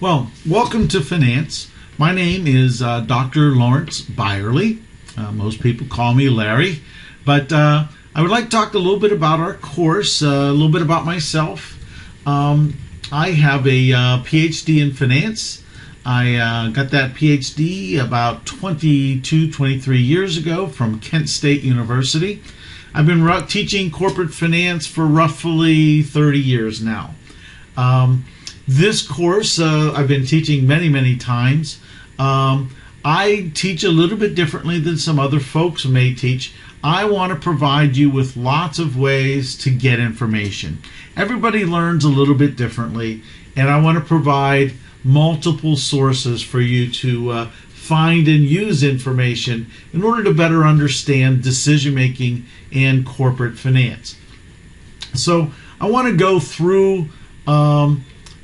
Well, welcome to finance. My name is Dr. Lawrence Byerly. Most people call me Larry. But I would like to talk a little bit about our course, a little bit about myself. I have a PhD in finance. I got that PhD about 23 years ago from Kent State University. I've been teaching corporate finance for roughly 30 years now. This course I've been teaching many times. I teach a little bit differently than some other folks may teach. I want to provide you with lots of ways to get information. Everybody learns a little bit differently, and I want to provide multiple sources for you to find and use information in order to better understand decision making in corporate finance. So I want to go through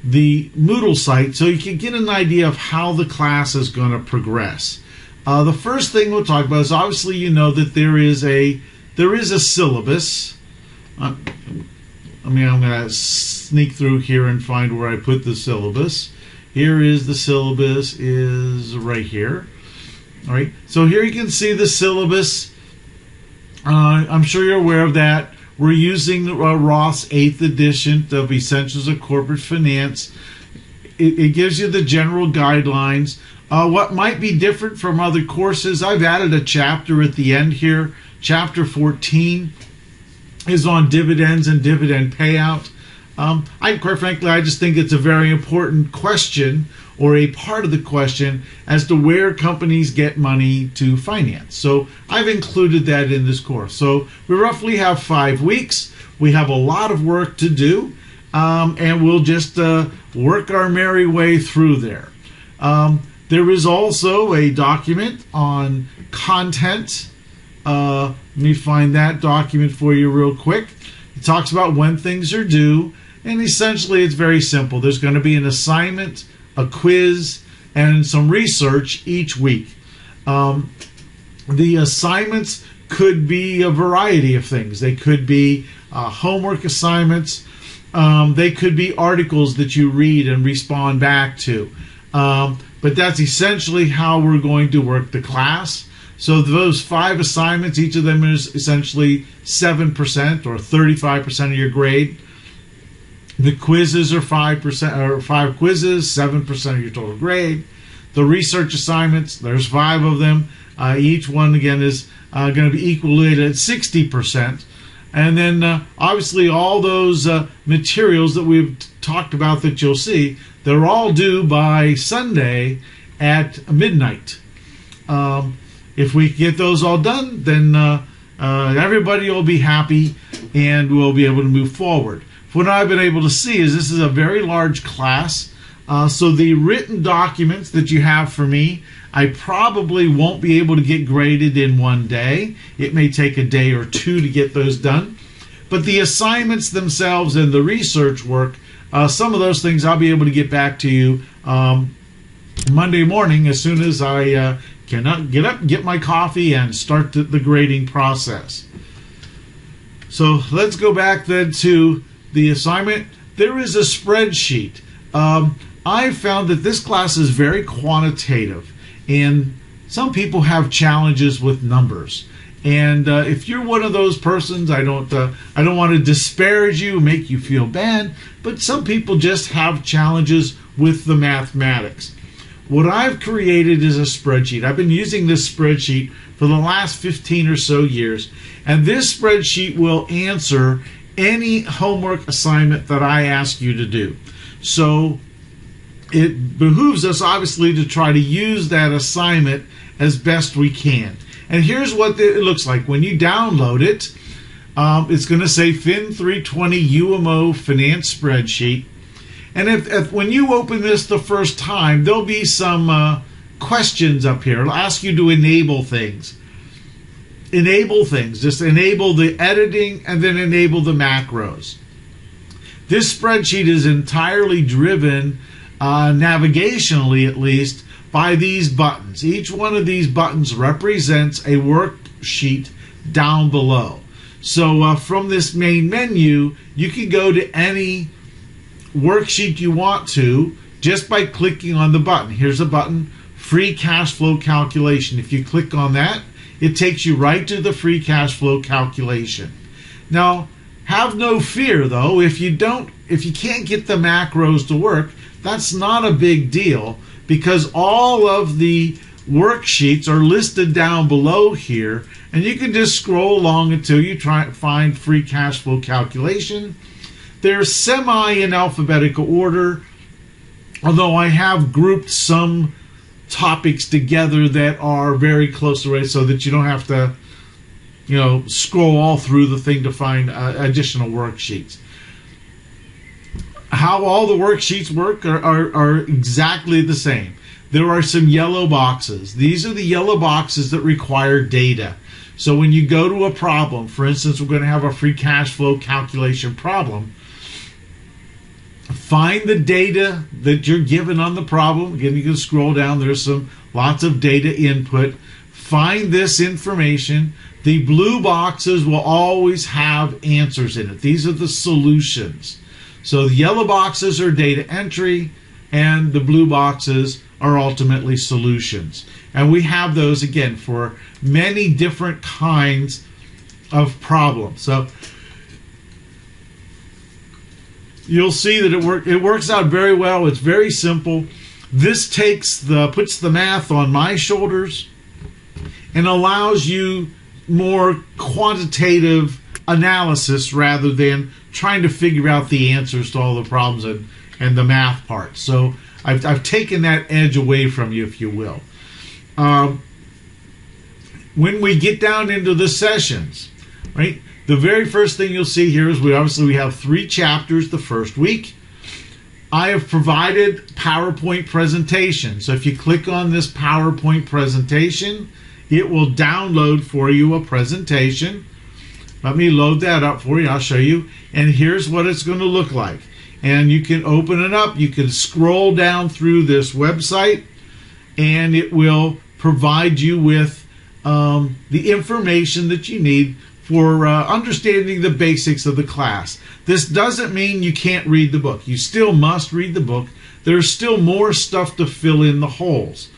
the Moodle site so you can get an idea of how the class is going to progress. The first thing we'll talk about is obviously you know that there is a syllabus. I'm going to sneak through here and find where I put the syllabus. Here is the syllabus, is right here. All right, so here you can see the syllabus. I'm sure you're aware of that. We're using Roth's 8th edition of Essentials of Corporate Finance. It gives you the general guidelines. What might be different from other courses, I've added a chapter at the end here. Chapter 14 is on dividends and dividend payout. Quite frankly, I just think it's a very important question, or a part of the question, as to where companies get money to finance. So I've included that in this course. So we roughly have 5 weeks. We have a lot of work to do, and we'll just work our merry way through there. There is also a document on content. Let me find that document for you real quick. It talks about when things are due, and essentially it's very simple. There's going to be an assignment, a quiz, and some research each week. The assignments could be a variety of things. They could be homework assignments. They could be articles that you read and respond back to. But that's essentially how we're going to work the class. So those 5 assignments, each of them is essentially 7% or 35% of your grade. The quizzes are 5%, or 5 quizzes, 7% of your total grade. The research assignments, there's 5 of them. Each one again is going to be equated at 60%. And then obviously all those materials that we've talked about that you'll see, they're all due by Sunday at midnight. If we get those all done, then everybody will be happy and we'll be able to move forward. What I've been able to see is this is a very large class. So the written documents that you have for me, I probably won't be able to get graded in one day. It may take a day or 2 to get those done. But the assignments themselves and the research work, some of those things I'll be able to get back to you Monday morning as soon as I can get up, get my coffee, and start the grading process. So let's go back then to the assignment. There is a spreadsheet. I found that this class is very quantitative, and some people have challenges with numbers. And if you're one of those persons, I don't want to disparage you, make you feel bad, but some people just have challenges with the mathematics. What I've created is a spreadsheet. I've been using this spreadsheet for the last 15 or so years, and this spreadsheet will answer any homework assignment that I ask you to do. So it behooves us obviously to try to use that assignment as best we can. And here's what it looks like. When you download it, it's going to say UMOFIN320 UMO Finance Spreadsheet. And if when you open this the first time, there'll be some questions up here. It'll ask you to enable things. Enable things. Just enable the editing and then enable the macros. This spreadsheet is entirely driven, navigationally at least, by these buttons. Each one of these buttons represents a worksheet down below. So from this main menu, you can go to any worksheet you want to, just by clicking on the button. Here's a button, free cash flow calculation. If you click on that, it takes you right to the free cash flow calculation. Now, have no fear though, if you can't get the macros to work, that's not a big deal, because all of the worksheets are listed down below here, and you can just scroll along until you find free cash flow calculation. They're semi in alphabetical order, although I have grouped some topics together that are very close to it, so that you don't have to, scroll all through the thing to find additional worksheets. How all the worksheets work are exactly the same. There are some yellow boxes. These are the yellow boxes that require data. So when you go to a problem, for instance, we're going to have a free cash flow calculation problem, find the data that you're given on the problem. Again, you can scroll down. There's lots of data input. Find this information. The blue boxes will always have answers in it. These are the solutions. So the yellow boxes are data entry, and the blue boxes are ultimately solutions. And we have those, again, for many different kinds of problems. So you'll see that it works out very well. It's very simple. This puts the math on my shoulders and allows you more quantitative analysis rather than trying to figure out the answers to all the problems and the math part. So I've taken that edge away from you, if you will. When we get down into the sessions, right, the very first thing you'll see here is we have 3 chapters the first week. I have provided PowerPoint presentation. So if you click on this PowerPoint presentation, it will download for you a presentation. Let me load that up for you. I'll show you. And here's what it's going to look like. And you can open it up. You can scroll down through this website, and it will provide you with the information that you need for understanding the basics of the class. This doesn't mean you can't read the book. You still must read the book. There's still more stuff to fill in the holes.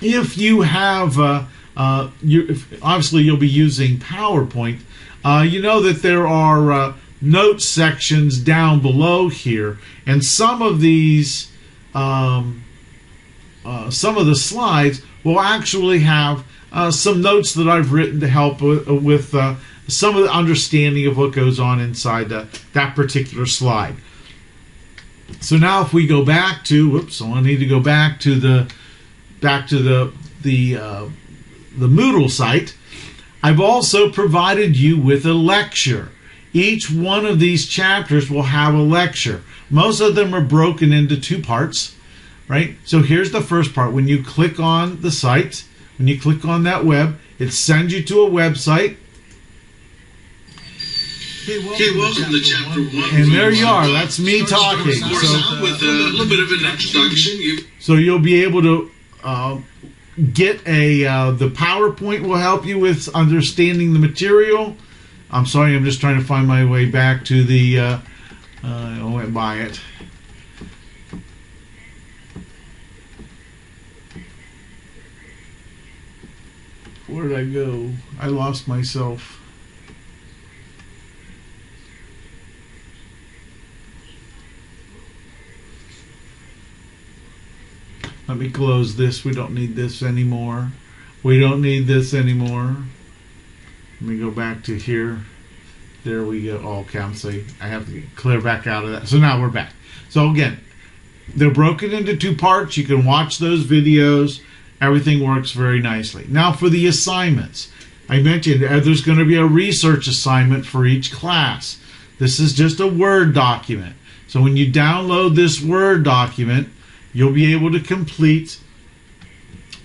If you have, obviously you'll be using PowerPoint, you know that there are note sections down below here, and some of these, some of the slides will actually have some notes that I've written to help with some of the understanding of what goes on inside that particular slide. So now if we go back to, I need to go back to the Moodle site. I've also provided you with a lecture. Each one of these chapters will have a lecture. Most of them are broken into 2 parts, right? So here's the first part. When you click on the site, when you click on that web, it sends you to a website. Okay, welcome to chapter 1. And there you are. That's me talking. With a little bit of an introduction. So you'll be able to get the PowerPoint will help you with understanding the material. I'm sorry, I'm just trying to find my way back to the, I went by it. Where did I go? I lost myself. Let me close this. We don't need this anymore. We don't need this anymore. Let me go back to here. There we go. Oh, okay, I have to clear back out of that. So now we're back. So again, they're broken into 2 parts. You can watch those videos. Everything works very nicely. Now for the assignments. I mentioned there's going to be a research assignment for each class. This is just a Word document. So when you download this Word document, you'll be able to complete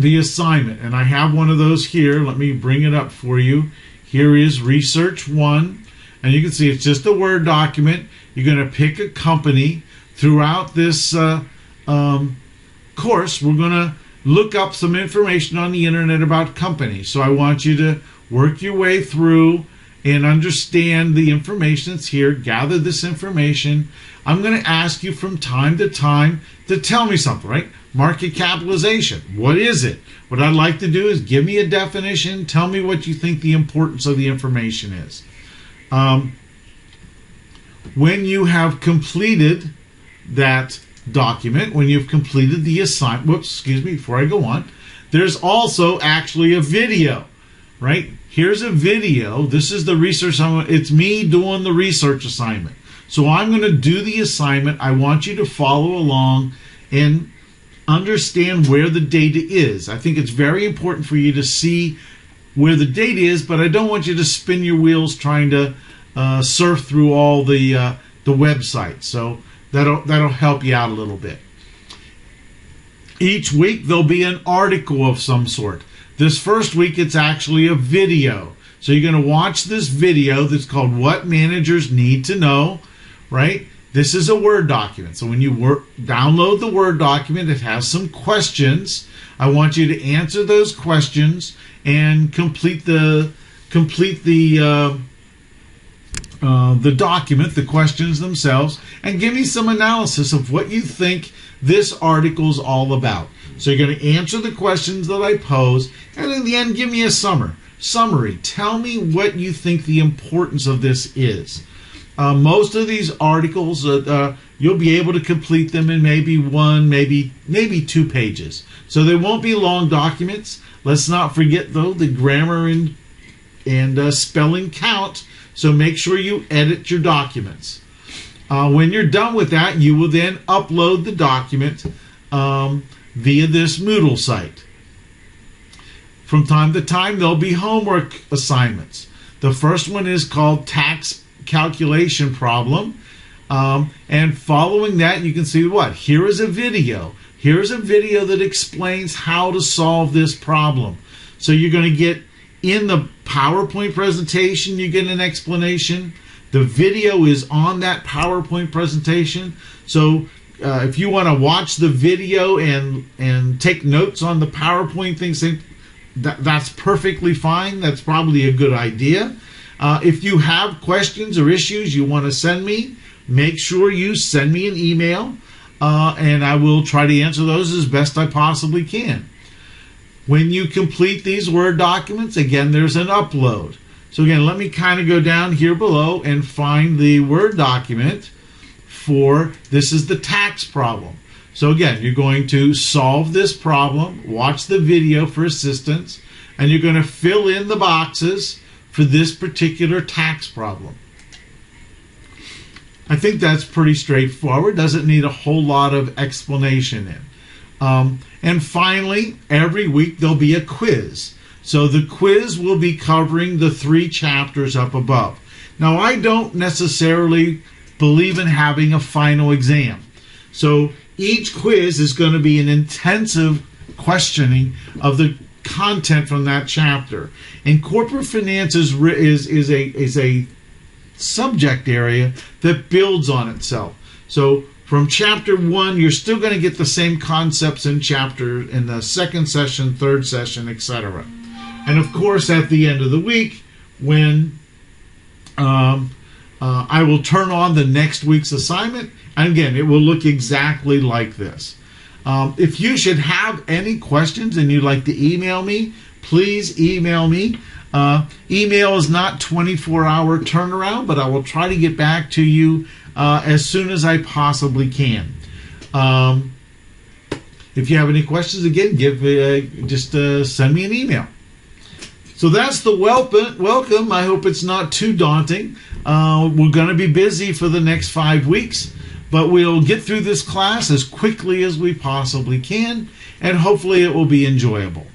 the assignment. And I have one of those here. Let me bring it up for you. Here is Research 1. And you can see it's just a Word document. You're going to pick a company. Throughout this course, we're going to look up some information on the internet about companies. So I want you to work your way through and understand the information that's here, gather this information. I'm going to ask you from time to time to tell me something, right? Market capitalization. What is it? What I'd like to do is give me a definition. Tell me what you think the importance of the information is. When you have completed that document, when you've completed the assignment, before I go on, there's also actually a video, right? Here's a video. This is the research. It's me doing the research assignment. So I'm going to do the assignment. I want you to follow along and understand where the data is. I think it's very important for you to see where the data is, but I don't want you to spin your wheels trying to surf through all the websites. So that'll help you out a little bit. Each week there'll be an article of some sort. This first week it's actually a video. So you're going to watch this video that's called What Managers Need to Know, right? This is a Word document. So when you download the Word document, it has some questions. I want you to answer those questions and complete the document, the questions themselves, and give me some analysis of what you think this article is all about. So you're going to answer the questions that I pose, and in the end, give me a summary. Tell me what you think the importance of this is. Most of these articles, you'll be able to complete them in maybe one, maybe 2 pages. So they won't be long documents. Let's not forget, though, the grammar and spelling count. So make sure you edit your documents. When you're done with that, you will then upload the document via this Moodle site. From time to time, there'll be homework assignments. The first one is called Tax Calculation Problem. And following that, you can see what? Here is a video. Here's a video that explains how to solve this problem. So you're going to get in the PowerPoint presentation, you get an explanation. The video is on that PowerPoint presentation. So if you want to watch the video and take notes on the PowerPoint things, that's perfectly fine. That's probably a good idea. If you have questions or issues you want to send me, make sure you send me an email, and I will try to answer those as best I possibly can. When you complete these Word documents, again, there's an upload. So again, let me kind of go down here below and find the Word document for, this is the tax problem. So again, you're going to solve this problem, watch the video for assistance, and you're going to fill in the boxes for this particular tax problem. I think that's pretty straightforward. Doesn't need a whole lot of explanation in. And finally, every week there'll be a quiz. So the quiz will be covering the 3 chapters up above. Now, I don't necessarily believe in having a final exam. So each quiz is going to be an intensive questioning of the content from that chapter. And corporate finance is a subject area that builds on itself. So from chapter 1, you're still going to get the same concepts in the 2nd session, 3rd session, etc. And of course, at the end of the week, when I will turn on the next week's assignment, and again, it will look exactly like this. If you should have any questions and you'd like to email me, please email me. Email is not 24-hour turnaround, but I will try to get back to you as soon as I possibly can. If you have any questions, again, just send me an email. So that's the welcome. I hope it's not too daunting. We're going to be busy for the next 5 weeks, but we'll get through this class as quickly as we possibly can, and hopefully it will be enjoyable.